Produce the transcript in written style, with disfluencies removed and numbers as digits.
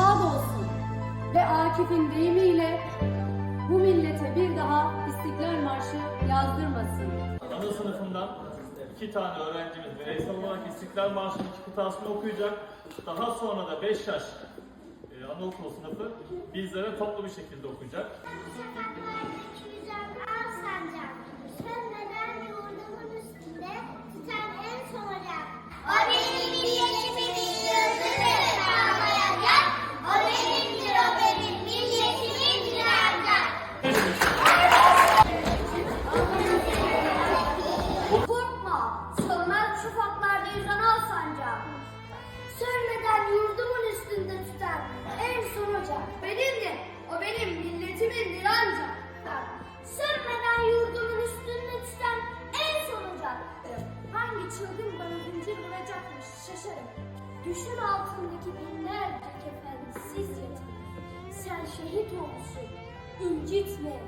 şad olsun. Ve Akif'in deyimiyle bu millete bir daha İstiklal Marşı yazdırmasın. Ana sınıfından 2 tane öğrencimiz bireysel olarak İstiklal Marşı'nın 2 kıtasını okuyacak. Daha sonra da 5 yaş anaokulu sınıfı bizlere toplu bir şekilde okuyacak. O benim milletimin yıldızıdır parlayacak. O benimdir, o benim milletimin ancak. Korkma, sönmez şafaklarda yüzen al sancak. Sönmeden yurdumun üstünde tutar en son ocak. Benimdir, o benim milletimindir ancak. Sönmeden yurdumun üstünde tutar en son ocak. Hangi çılgın bana zincir vuracakmış şaşarım. Düşün altındaki binlerce kefensiz yatır. Sen şehit olmuşsun, incitme.